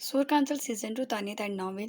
Surkanchal Season 2 Tanya Tad Novel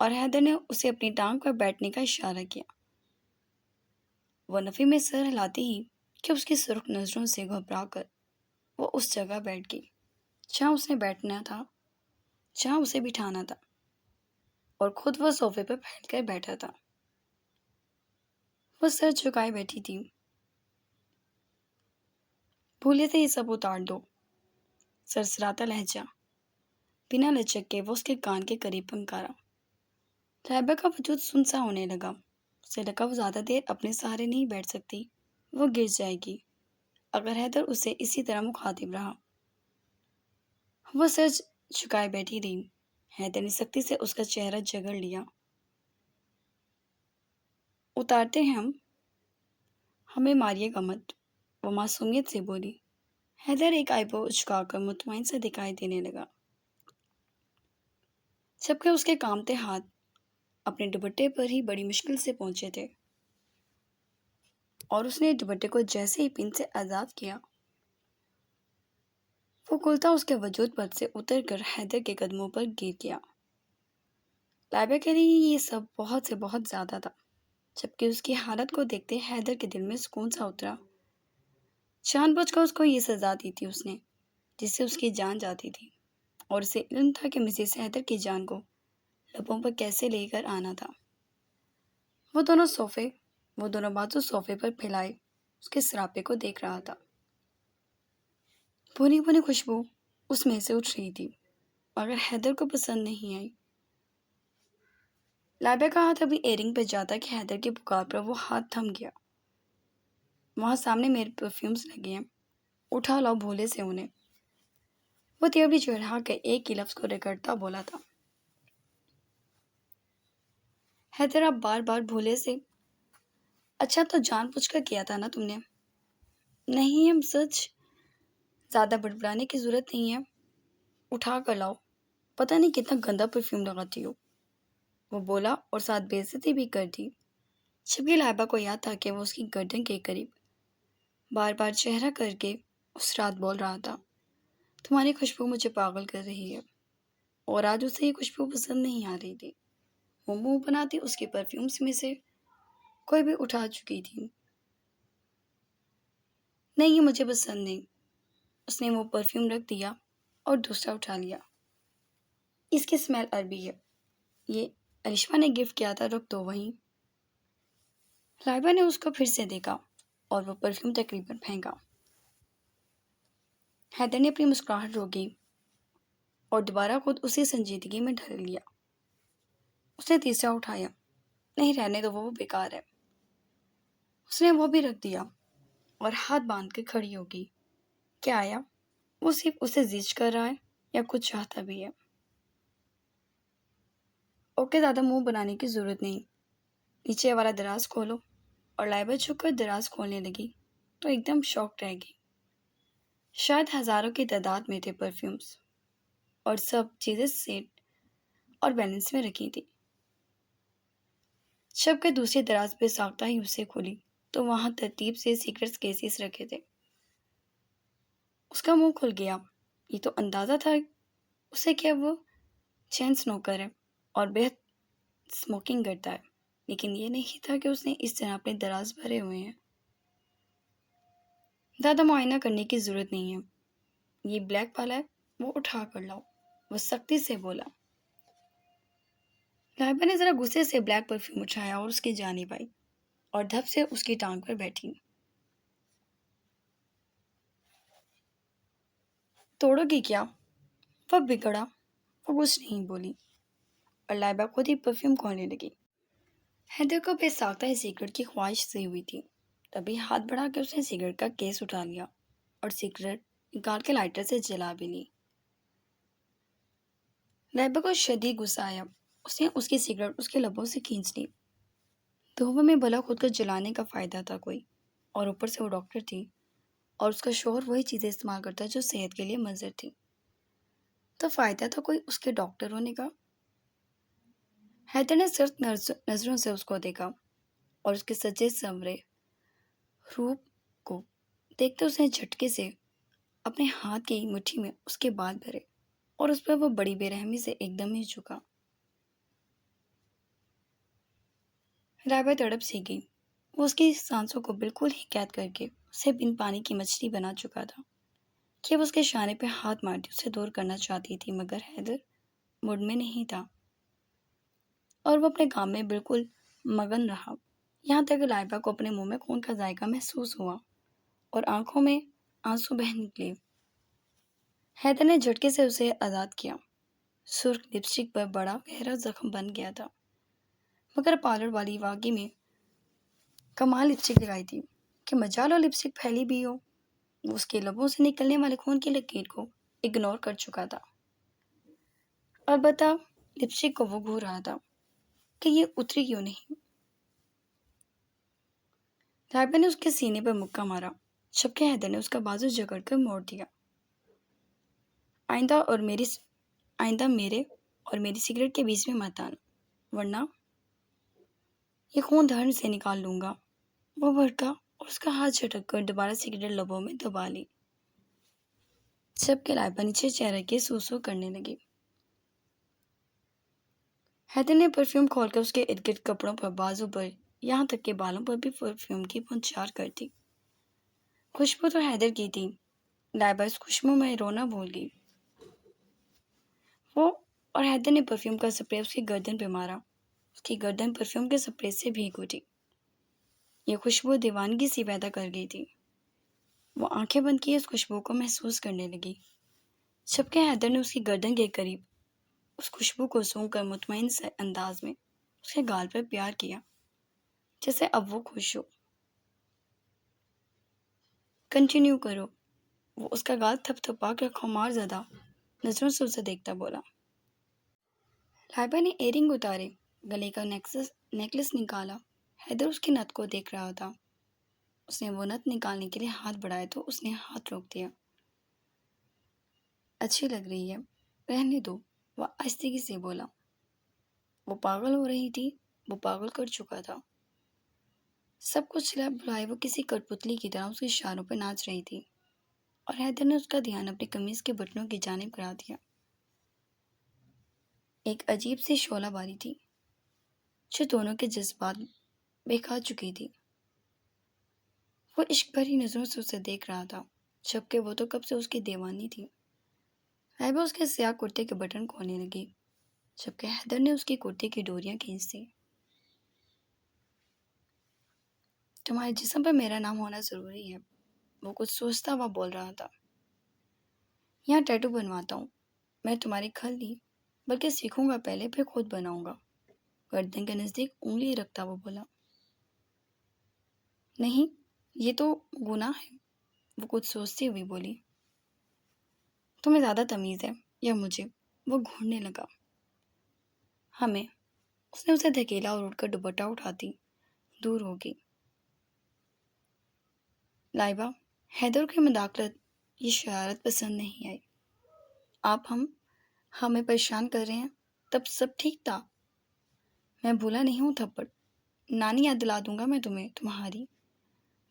اور حیدر نے اسے اپنی ٹانگ پر بیٹھنے کا اشارہ کیا۔ وہ نفی میں سر ہلاتی ہی کہ اس کی سرخ نظروں سے گھبرا کر وہ اس جگہ بیٹھ گئی جہاں اس نے بیٹھنا تھا، جہاں اسے بٹھانا تھا، اور خود وہ صوفے پر پھیل کر بیٹھا تھا۔ وہ سر جھکائے بیٹھی تھی۔ بھولے سے یہ سب اتار دو، سرسراتا لہجہ بنا لچک کے وہ اس کے کان کے قریب پھنکارا۔ لائبہ کا وجود سنسا ہونے لگا۔ اسے لگا وہ زیادہ دیر اپنے سہارے نہیں بیٹھ سکتی، وہ گر جائے گی اگر حیدر اسے اسی طرح مخاطب رہا۔ وہ سر جھکائے بیٹھی رہی۔ حیدر نے سختی سے اس کا چہرہ جگڑ لیا۔ اتارتے ہیں ہمیں ماریے گا مت، وہ معصومیت سے بولی۔ حیدر ایک آئیبرو اچکا کر مطمئن سے دکھائی دینے لگا، جبکہ اس کے کامتے ہاتھ اپنے دوپٹے پر ہی بڑی مشکل سے پہنچے تھے، اور اس نے دوپٹے کو جیسے ہی پن سے آزاد کیا، وہ کلتا اس کے وجود پر سے اتر کر حیدر کے قدموں پر گر گیا۔ لائبہ کے لیے یہ سب بہت سے بہت زیادہ تھا، جبکہ اس کی حالت کو دیکھتے حیدر کے دل میں سکون سا اترا۔ جان بوجھ کر اس کو یہ سزا دی تھی اس نے، جس سے اس کی جان جاتی تھی، اور اسے علم تھا کہ مسز حیدر کی جان کو لبوں پر کیسے لے کر آنا تھا۔ وہ دونوں بازو صوفے پر پھیلائے اس کے سراپے کو دیکھ رہا تھا۔ بھونی بھونی خوشبو اس میں سے اٹھ رہی تھی، مگر حیدر کو پسند نہیں آئی۔ لائبہ کا ہاتھ ابھی ایئرنگ پہ جاتا کہ حیدر کی پکار پر وہ ہاتھ تھم گیا۔ وہاں سامنے میرے پرفیومز لگے ہیں، اٹھا لاؤ بھولے سے انہیں، وہ تیوری چڑھا کے ایک ہی لفظ کو رگڑتا بولا تھا۔ حیدر اب بار بار بھولے سے، اچھا تو جان بوجھ کر کیا تھا نا تم نے؟ نہیں ہم سچ، زیادہ بڑبڑانے کی ضرورت نہیں ہے، اٹھا کر لاؤ، پتہ نہیں کتنا گندا پرفیوم لگاتی ہو، وہ بولا اور ساتھ بے عزتی بھی کر دی، جبکہ لائبہ کو یاد تھا کہ وہ اس کی گردن کے قریب بار بار چہرہ کر کے اس رات بول رہا تھا، تمہاری خوشبو مجھے پاگل کر رہی ہے، اور آج اسے یہ خوشبو پسند نہیں آ رہی تھی۔ وہ منہ بناتی اس کے پرفیومز میں سے کوئی بھی اٹھا چکی تھی۔ نہیں یہ مجھے پسند نہیں، اس نے وہ پرفیوم رکھ دیا اور دوسرا اٹھا لیا۔ اس کی اسمیل عربی ہے، یہ ارشما نے گفٹ کیا تھا، رکھ دو وہیں۔ لائبہ نے اس کو پھر سے دیکھا اور وہ پرفیوم تقریباً پھینکا۔ حیدر نے اپنی مسکراہٹ روکی اور دوبارہ خود اسی سنجیدگی میں ڈھل لیا۔ اس نے تیسرا اٹھایا، نہیں رہنے دو، وہ بیکار ہے۔ اس نے وہ بھی رکھ دیا اور ہاتھ باندھ کے کھڑی ہوگی۔ کیا آیا؟ وہ صرف اسے زیچ کر رہا ہے یا کچھ چاہتا بھی ہے؟ اوکے زیادہ منہ بنانے کی ضرورت نہیں، نیچے والا دراز کھولو، اور لائبہ جھک کر دراز کھولنے لگی تو ایک دم شاک رہ گئی۔ شاید ہزاروں کی تعداد میں تھے پرفیومز، اور سب چیزیں سیٹ اور بیلنس میں رکھی تھی۔ جب کہ دوسری دراز پہ ساختہ ہی اسے کھولی تو وہاں ترتیب سے سیکرٹس کیسز رکھے تھے۔ اس کا منہ کھل گیا۔ یہ تو اندازہ تھا اسے کہ وہ چین سنوکر ہے اور بہت اسموکنگ کرتا ہے، لیکن یہ نہیں تھا کہ اس نے اس طرح اپنے دراز بھرے ہوئے ہیں۔ زیادہ معائنہ کرنے کی ضرورت نہیں ہے، یہ بلیک والا ہے، وہ اٹھا کر لاؤ، وہ سختی سے بولا۔ لائبہ نے ذرا غصے سے بلیک پرفیوم اٹھایا اور اس کی جانب آئی اور دھپ سے اس کی ٹانگ پر بیٹھی۔ توڑو گی کیا؟ وہ بگڑا، وہ کچھ نہیں بولی، اور لائبہ خود ہی پرفیوم کھولنے لگی۔ حیدر کو بے ساختہ سگریٹ کی خواہش سی ہوئی تھی، تبھی ہاتھ بڑھا کے اس نے سگریٹ کا کیس اٹھا لیا اور سگریٹ نکال کے لائٹر سے جلا بھی لی۔ لائبہ کو شدید غصہ آیا، اس نے اس کی سگریٹ اس کے لبوں سے کھینچ لی۔ دھواں میں بھلا خود کو جلانے کا فائدہ تھا کوئی، اور اوپر سے وہ ڈاکٹر تھی، اور اس کا شوہر وہی چیزیں استعمال کرتا جو صحت کے لیے مضر تھی، تو فائدہ تھا کوئی اس کے ڈاکٹر ہونے کا۔ حیدر نے سخت نظروں سے اس کو دیکھا اور اس کے سجے سنورے روپ کو دیکھتے اس نے جھٹکے سے اپنے ہاتھ کی مٹھی میں اس کے بال بھرے اور اس پر وہ بڑی بے رحمی سے ایک دم ہی جھکا۔ رائبہ تڑپ سی گئی۔ وہ اس کی سانسوں کو بالکل ہی قید کر کے اسے بن پانی کی مچھلی بنا چکا تھا کہ وہ اس کے شانے پہ ہاتھ مارتی اسے دور کرنا چاہتی تھی، مگر حیدر موڈ میں نہیں تھا اور وہ اپنے کام میں بالکل مگن رہا، یہاں تک کہ لائبہ کو اپنے منہ میں خون کا ذائقہ محسوس ہوا اور آنکھوں میں آنسو بہہ نکلے۔ حیدر نے جھٹکے سے اسے آزاد کیا۔ سرخ لپسٹک پر بڑا گہرا زخم بن گیا تھا، مگر پارلر والی واقعی میں کمال لپسٹک لگائی تھی کہ مجال اور لپسٹک پھیلی بھی ہو۔ وہ اس کے لبوں سے نکلنے والے خون کی لکیر کو اگنور کر چکا تھا، البتہ لپسٹک کو وہ گھور رہا تھا کہ یہ اتری کیوں نہیں۔ رائبہ نے اس کے سینے پر مکہ مارا، جبکہ حیدر نے اس کا بازو جکڑ کر موڑ دیا۔ آئندہ میرے اور میری سگریٹ کے بیچ میں مت آنا، ورنہ یہ خون دھرن سے نکال لوں گا۔ وہ بھڑکا اور اس کا ہاتھ جھٹک کر دوبارہ سگریٹ لبوں میں دبا لی، جبکہ لائبہ نیچے چہرے کے سو کرنے لگی۔ حیدر نے پرفیوم کھول کر اس کے ارد گرد کپڑوں پر، بازو پر، یہاں تک کہ بالوں پر بھی پرفیوم کی بوچھار کر دی۔ خوشبو تو حیدر کی تھی، لائبہ اس خوشبو میں رونا بھول گئی۔ وہ اور حیدر نے پرفیوم کا سپرے اس کی گردن پہ مارا، اس کی گردن پرفیوم کے سپرے سے بھیگ اٹھی۔ یہ خوشبو دیوانگی سی پیدا کر گئی تھی۔ وہ آنکھیں بند کیے اس خوشبو کو محسوس کرنے لگی، جبکہ حیدر نے اس کی گردن کے قریب اس خوشبو کو سونگھ کر مطمئن سے انداز میں اس کے گال پر پیار کیا، جیسے اب وہ خوش ہو۔ کنٹینیو کرو، وہ اس کا گال تھپ تھپا کر خمار زدہ نظروں سے اسے دیکھتا بولا۔ لائبہ نے ایئرنگ اتارے، گلے کا نیکلس نکالا۔ حیدر اس کی نت کو دیکھ رہا تھا۔ اس نے وہ نت نکالنے کے لیے ہاتھ بڑھائے تو اس نے ہاتھ روک دیا۔ اچھی لگ رہی ہے، رہنے دو، وہ آہستگی سے بولا۔ وہ پاگل ہو رہی تھی، وہ پاگل کر چکا تھا۔ سب کچھ بلائے وہ کسی کٹپتلی کی طرح اس کے اشاروں پہ ناچ رہی تھی، اور حیدر نے اس کا دھیان اپنی قمیض کے بٹنوں کی جانب کرا دیا۔ ایک عجیب سی شعلہ باری تھی جو دونوں کے جذبات بہکا چکی تھی۔ وہ عشق بھری نظروں سے اسے دیکھ رہا تھا، جبکہ وہ تو کب سے اس کی دیوانی تھی۔ لائبہ اس کے سیاہ کرتے کے بٹن کھولنے لگی، جبکہ حیدر نے اس کی کرتے کی ڈوریاں کھینچ دیں۔ تمہارے جسم پر میرا نام ہونا ضروری ہے، وہ کچھ سوچتا ہوا بول رہا تھا۔ یہاں ٹیٹو بنواتا ہوں، میں تمہاری کھل نہیں بلکہ سیکھوں گا پہلے، پھر خود بناؤں گا۔ گردن کے نزدیک انگلی رکھتا وہ بولا۔ نہیں، یہ تو گناہ ہے، وہ کچھ سوچتی ہوئی بولی۔ تمہیں زیادہ تمیز ہے یا مجھے؟ وہ گھورنے لگا۔ ہمیں، اس نے اسے دھکیلا اور اٹھ کر دوپٹہ اٹھاتی دور ہو گئی۔ لائبہ، حیدر کی مداخلت، یہ شرارت پسند نہیں آئی۔ آپ ہمیں پریشان کر رہے ہیں، تب سب ٹھیک تھا۔ میں بھولا نہیں ہوں تھپڑ، نانی یاد دلا دوں گا میں تمہیں تمہاری۔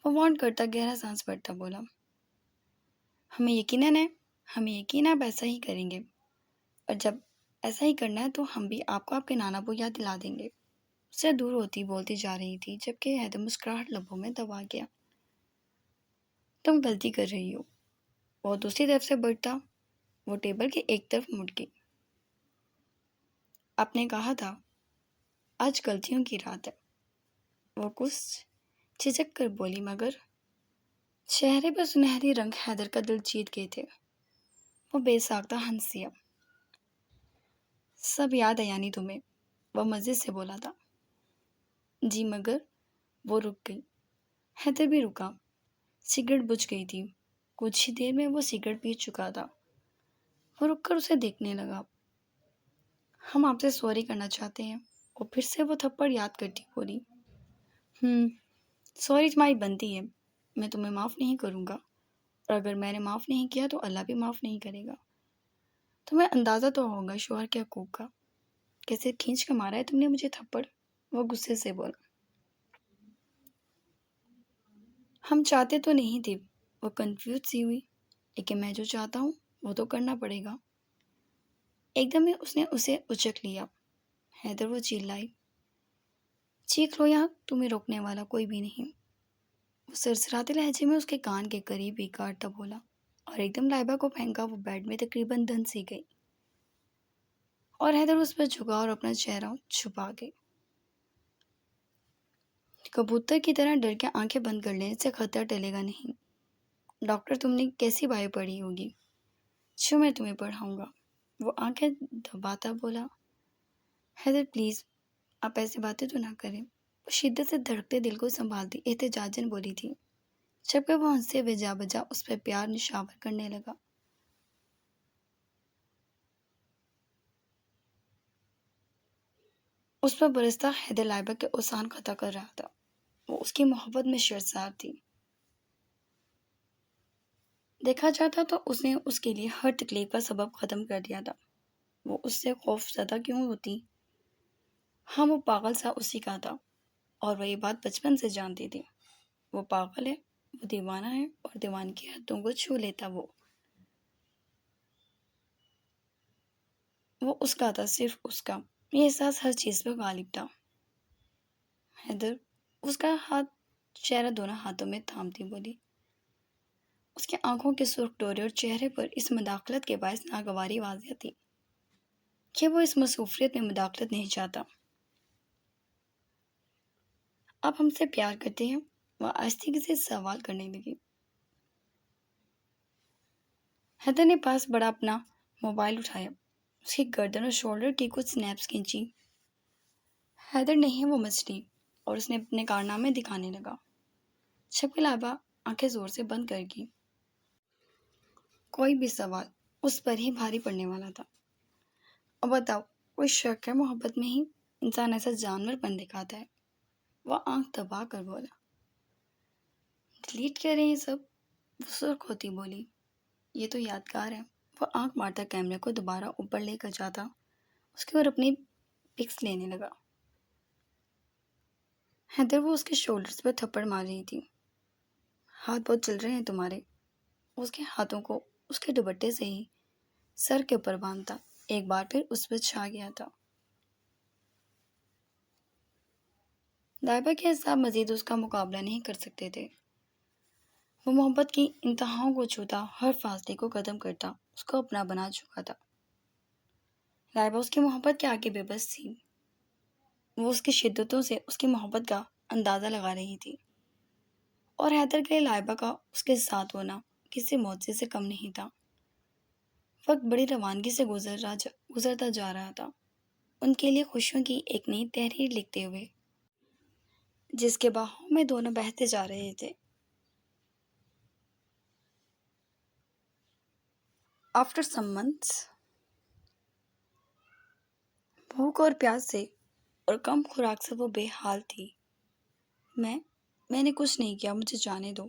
وہ وارن کرتا گہرا سانس بھرتا بولا۔ ہمیں یقیناً ہے، ہمیں یقین ہے آپ ایسا ہی کریں گے، اور جب ایسا ہی کرنا ہے تو ہم بھی آپ کو آپ کے نانا کو یاد دلا دیں گے۔ اس سے دور ہوتی بولتی جا رہی تھی، جبکہ حیدر مسکراہٹ لبوں میں دبا گیا۔ تم غلطی کر رہی ہو، وہ دوسری طرف سے بڑھتا۔ وہ ٹیبل کے ایک طرف مڑ گئی۔ آپ نے کہا تھا آج غلطیوں کی رات ہے، وہ کچھ جھجک کر بولی، مگر چہرے پر سنہری رنگ حیدر کا دل جیت گئے تھے۔ وہ بے ساختہ ہنس دیا۔ سب یاد ہے یعنی تمہیں، وہ مزے سے بولا تھا۔ جی، مگر وہ رک گئی۔ حیدر بھی رکا۔ سگریٹ بجھ گئی تھی، کچھ ہی دیر میں وہ سگریٹ پی چکا تھا۔ وہ رک کر اسے دیکھنے لگا۔ ہم آپ سے سوری کرنا چاہتے ہیں، اور پھر سے وہ تھپڑ یاد کرتی بولی۔ سوری تمہاری بنتی ہے، میں تمہیں معاف نہیں کروں گا، اور اگر میں نے معاف نہیں کیا تو اللہ بھی معاف نہیں کرے گا۔ تمہیں اندازہ تو ہوگا شوہر کے حقوق کا، کیسے کھینچ کر مارا ہے تم نے مجھے تھپڑ، وہ غصے سے بولا۔ ہم چاہتے تو نہیں تھے، وہ کنفیوز سی ہوئی، لیکن میں جو چاہتا ہوں وہ تو کرنا پڑے گا۔ ایک دم میں اس نے اسے اچک لیا۔ حیدر، وہ چلائی، چیخ لو، یہاں تمہیں روکنے والا کوئی بھی نہیں۔ وہ سرسراتے لہجے میں اس کے کان کے قریب ہی کاٹتا بولا، اور ایک دم لائبہ کو پھینکا وہ بیڈ میں تقریباً دھن سی گئی، اور حیدر اس پر جھکا اور اپنا چہرہ چھپا گئی۔ کبوتر کی طرح ڈر کے آنکھیں بند کر لینے سے خطرہ ٹلے گا نہیں۔ ڈاکٹر، تم نے کیسی بائیو پڑھی ہوگی جو میں تمہیں پڑھاؤں گا؟ وہ آنکھیں دباتا بولا۔ حیدر پلیز، آپ ایسی باتیں تو نہ کریں۔ وہ شدت سے دھڑکتے دل کو سنبھالتی احتجاجاً بولی تھی، جبکہ وہ ہنسے ہوئے جا بجا اس پہ پیار نشاور کرنے لگا۔ اس پر برستا حیدر لائبہ کے اوسان قطع کر رہا تھا۔ وہ اس کی محبت میں شرسار تھی۔ دیکھا جاتا تو اس نے اس کے لیے ہر تکلیف کا سبب ختم کر دیا تھا۔ وہ اس سے خوف زدہ کیوں ہوتی؟ ہاں، وہ پاگل سا اسی کا تھا، اور وہ یہ بات بچپن سے جانتی تھی۔ وہ پاگل ہے، وہ دیوانہ ہے، اور دیوان کی حدوں کو چھو لیتا وہ اس کا تھا، صرف اس کا۔ یہ احساس ہر چیز پر غالب تھا۔ حیدر اس کا چہرہ دونوں ہاتھوں میں تھامتی بولی۔ اس کی آنکھوں کے سرخ ڈورے اور چہرے پر اس مداخلت کے باعث ناگواری واضح تھی کہ وہ اس مصروفیت میں مداخلت نہیں چاہتا۔ آپ ہم سے پیار کرتے ہیں؟ وہ آہستگی سے سوال کرنے لگی۔ حیدر نے پاس بڑا اپنا موبائل اٹھایا، اس کی گردن اور شولڈر کی کچھ سنیپس کھینچی۔ حیدر نہیں، وہ مچھلی، اور اس نے اپنے کارنامے دکھانے لگا۔ جبکہ لائبہ آنکھیں زور سے بند کر گئی۔ کوئی بھی سوال اس پر ہی بھاری پڑنے والا تھا۔ اب بتاؤ، کوئی شک ہے محبت میں ہی انسان ایسا جانور پن دکھاتا ہے؟ وہ آنکھ دبا کر بولا۔ ڈیلیٹ کریں یہ سب؟ وہ سرخ ہوتی بولی۔ یہ تو یادگار ہے۔ وہ آنکھ مارتا کیمرے کو دوبارہ اوپر لے کر جاتا اس کے اور اپنی پکس لینے لگا۔ حیدر وہ اس کے شولڈرز پر تھپڑ مار رہی تھی۔ ہاتھ بہت چل رہے ہیں تمہارے۔ اس کے ہاتھوں کو اس کے دوپٹے سے ہی سر کے اوپر باندھتا ایک بار پھر اس پر چھا گیا تھا۔ لائبہ کے اعصاب مزید اس کا مقابلہ نہیں کر سکتے تھے۔ وہ محبت کی انتہاؤں کو چھوتا، ہر فاصلے کو ختم کرتا اس کو اپنا بنا چکا تھا۔ لائبہ اس کی محبت کے آگے بے بس تھی۔ وہ اس کی شدتوں سے اس کی محبت کا اندازہ لگا رہی تھی، اور حیدر کے لیے لائبہ کا اس کے ساتھ ہونا کسی معجزے سے کم نہیں تھا۔ وقت بڑی روانگی سے گزرتا جا رہا تھا، ان کے لیے خوشیوں کی ایک نئی تحریر لکھتے ہوئے، جس کے بہاؤ میں دونوں بہتے جا رہے تھے۔ آفٹر سم منتھس، بھوک اور پیاس سے اور کم خوراک سے وہ بے حال تھی۔ میں نے کچھ نہیں کیا، مجھے جانے دو۔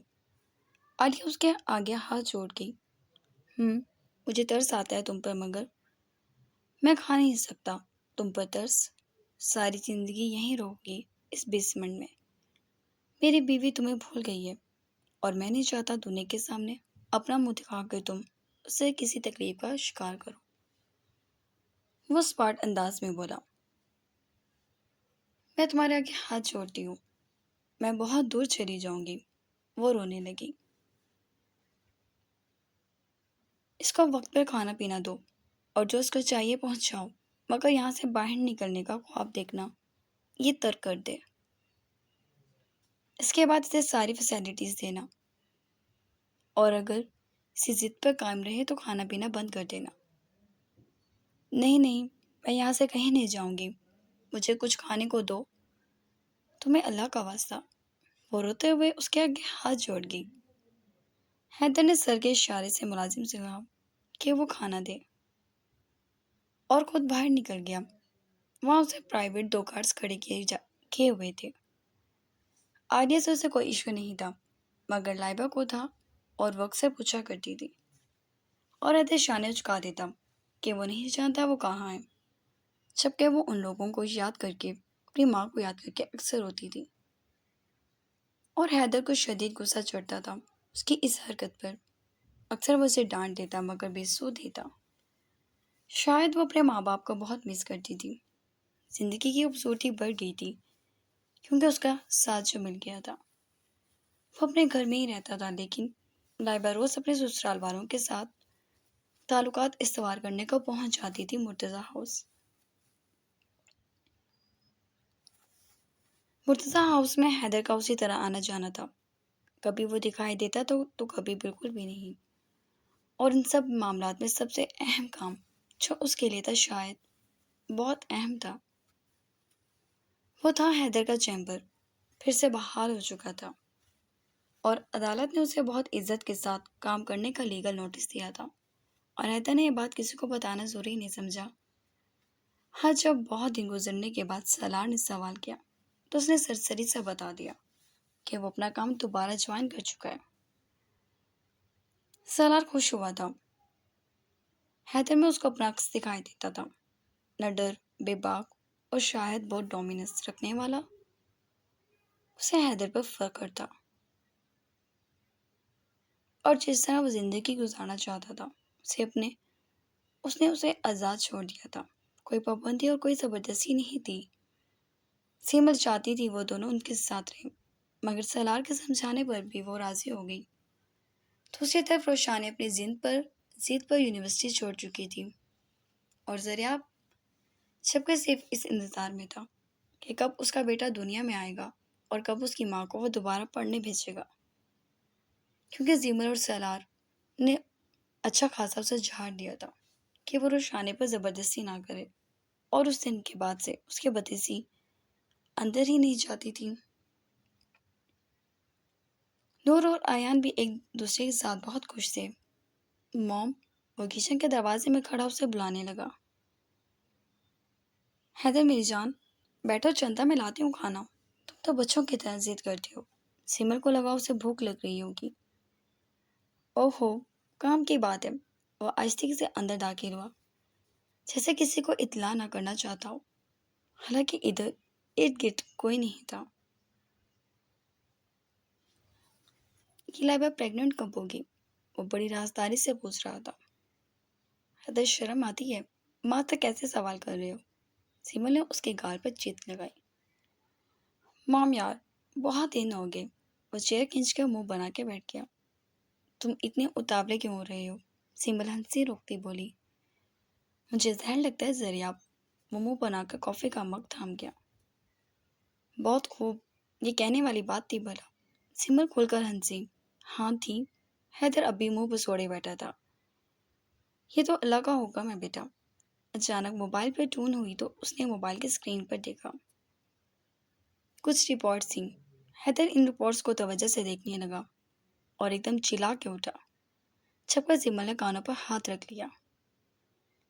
عالیہ اس کے آگے ہاتھ جوڑ گئی۔ مجھے ترس آتا ہے تم پر، مگر میں کھا نہیں سکتا تم پر ترس۔ ساری زندگی یہیں رہو گی، اس بیسمنٹ میں۔ میری بیوی تمہیں بھول گئی ہے، اور میں نہیں چاہتا دنیا کے سامنے اپنا منہ دکھا کر تم اسے کسی تکلیف کا شکار کرو۔ وہ اسپاٹ انداز میں بولا۔ میں تمہارے آگے ہاتھ جوڑتی ہوں، میں بہت دور چلی جاؤں گی۔ وہ رونے لگی۔ اس کو وقت پر کھانا پینا دو، اور جو اس کو چاہیے پہنچاؤ، مگر یہاں سے باہر نکلنے کا خواب دیکھنا یہ ترک کر دے۔ اس کے بعد اسے ساری فیسلٹیز دینا، اور اگر اسی ضد پر قائم رہے تو کھانا پینا بند کر دینا۔ نہیں، میں یہاں سے کہیں نہیں جاؤں گی، مجھے کچھ کھانے کو دو، تمہیں اللہ کا واسطہ۔ وہ روتے ہوئے اس کے آگے ہاتھ جوڑ گئی۔ حیدر نے سر کے اشارے سے ملازم سے کہا کہ وہ کھانا دے، اور خود باہر نکل گیا۔ وہاں اسے پرائیویٹ 2 کارز کھڑے کیے ہوئے تھے۔ عالیہ سے اسے کوئی ایشو نہیں تھا، مگر لائبہ کو تھا، اور وقت سے پوچھا کرتی تھی، اور حیدر شانے چکا دیتا کہ وہ نہیں جانتا وہ کہاں ہے، جبکہ وہ ان لوگوں کو یاد کر کے، اپنی ماں کو یاد کر کے اکثر روتی تھی۔ اور حیدر کو شدید غصہ چڑھتا تھا اس کی اس حرکت پر۔ اکثر وہ اسے ڈانٹ دیتا مگر بے سود دیتا۔ شاید وہ اپنے ماں باپ کو بہت مس کرتی تھی۔ زندگی کی خوبصورتی بڑھ گئی تھی، کیونکہ اس کا ساتھ جو مل گیا تھا وہ اپنے گھر میں ہی رہتا تھا، لیکن لائبہ روز اپنے سسرال والوں کے ساتھ تعلقات استوار کرنے کو پہنچ جاتی تھی مرتضی ہاؤس۔ مرتضی ہاؤس میں حیدر کا اسی طرح آنا جانا تھا، کبھی وہ دکھائی دیتا تو کبھی بالکل بھی نہیں، اور ان سب معاملات میں سب سے اہم کام جو اس کے لیے تھا، شاید بہت اہم تھا، وہ تھا حیدر کا چیمبر پھر سے بحال ہو چکا تھا، اور عدالت نے اسے بہت عزت کے ساتھ کام کرنے کا لیگل نوٹس دیا تھا، اور حیدر نے یہ بات کسی کو بتانا ضروری نہیں سمجھا۔ ہاں، جب بہت دن گزرنے کے بعد سالار نے سوال کیا تو اس نے سرسری سے بتا دیا کہ وہ اپنا کام دوبارہ جوائن کر چکا ہے۔ سالار خوش ہوا تھا، حیدر میں اس کو اپنا عکس دکھائی دیتا تھا، نہ ڈر، بے باک اور شاید بہت ڈومیننس رکھنے والا۔ اسے حیدر پر فخر تھا، اور جس طرح وہ زندگی گزارنا چاہتا تھا اس نے اسے آزاد چھوڑ دیا تھا، کوئی پابندی اور کوئی زبردستی نہیں تھی۔ سیمل چاہتی تھی وہ دونوں ان کے ساتھ رہیں، مگر سالار کے سمجھانے پر بھی وہ راضی ہو گئی۔ دوسری طرف روشانی اپنی ضد پر یونیورسٹی چھوڑ چکی تھی، اور ذریعہ سب کے صرف اس انتظار میں تھا کہ کب اس کا بیٹا دنیا میں آئے گا اور کب اس کی ماں کو وہ دوبارہ پڑھنے بھیجے گا، کیونکہ زیمل اور سالار نے اچھا خاصا اسے جھاڑ دیا تھا کہ وہ روشانی پر زبردستی نہ کرے، اور اس دن کے بعد سے اس کے بتیسی اندر ہی نہیں جاتی تھی۔ نور اور آیان بھی ایک دوسرے کے ساتھ بہت خوش تھے۔ موم وہ کچن کے دروازے میں کھڑا اسے بلانے لگا، حیدر میری جان بیٹھو، چنتا میں لاتی ہوں کھانا، تم تو بچوں کی طرح ضد کرتی ہو۔ سمر کو لگا اسے بھوک لگ رہی ہوگی۔ اوہو، کام کی بات ہے، وہ آہستگی سے اندر داخل ہوا، جیسے کسی کو اطلاع نہ کرنا چاہتا ہو، حالانکہ ادھر ارد گرد کوئی نہیں تھا۔ یہ لائبہ پریگننٹ کب ہوگی؟ وہ بڑی رازداری سے پوچھ رہا تھا۔ حیدر شرم آتی ہے، ماں تک کیسے سوال کر رہے ہو؟ سیمل نے اس کے گال پر چیت لگائی۔ مام یار، بہت دن ہو گئے۔ وہ چیئر کھینچ کر منہ بنا کے بیٹھ گیا۔ تم اتنے اتاولے کیوں ہو رہے ہو؟ سیمل ہنسی روکتی بولی۔ مجھے زہر لگتا ہے ذریعہ۔ وہ منہ بنا کر کافی کا مگ تھام گیا۔ بہت خوب، یہ کہنے والی بات تھی بھلا؟ سیمل کھل کر ہنسی۔ ہاں تھی، حیدر اب بھی منہ بسوڑے بیٹھا تھا۔ یہ تو اللہ کا حکم ہے بیٹا۔ اچانک موبائل پر ٹون ہوئی تو اس نے موبائل کی اسکرین پر دیکھا۔ کچھ رپورٹس تھیں۔ حیدر ان رپورٹس کو توجہ سے دیکھنے لگا اور ایک دم چلا کے اٹھا۔ چھپ کر سیمل نے کانوں پر ہاتھ رکھ لیا۔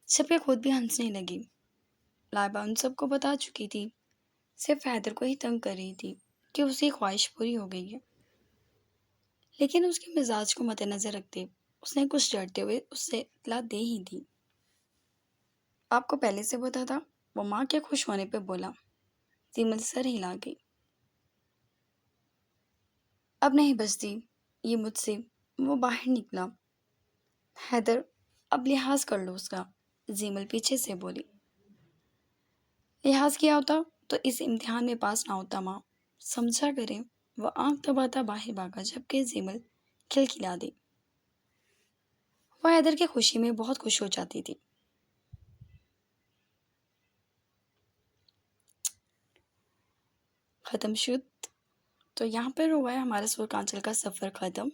چھپ کے خود بھی ہنسنے لگی۔ لائبہ ان سب کو بتا چکی تھی، صرف حیدر کو ہی تنگ کر رہی تھی کہ اس کی خواہش پوری ہو گئی ہے، لیکن اس کے مزاج کو مد نظر رکھتے اس نے کچھ ڈرتے ہوئے اس سے اطلاع دے ہی دی۔ آپ کو پہلے سے پتا تھا؟ وہ ماں کے خوش ہونے پہ بولا۔ سیمل سر ہلا گئی۔ اب نہیں بچتی یہ مجھ سے۔ وہ باہر نکلا۔ حیدر، اب لحاظ کر لو اس کا، زیمل پیچھے سے بولی۔ لحاظ کیا ہوتا تو اس امتحان میں پاس نہ ہوتا ماں، سمجھا کریں۔ وہ آنکھ دباتا باہر بھاگا، جبکہ زیمل کھلکھلا دی۔ وہ حیدر کی خوشی میں بہت خوش ہو جاتی تھی۔ ختم شد تو یہاں پر ہوا ہے ہمارا سورکانچل کا سفر ختم۔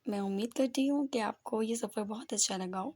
میں امید کرتی ہوں کہ آپ کو یہ سفر بہت اچھا لگا ہو۔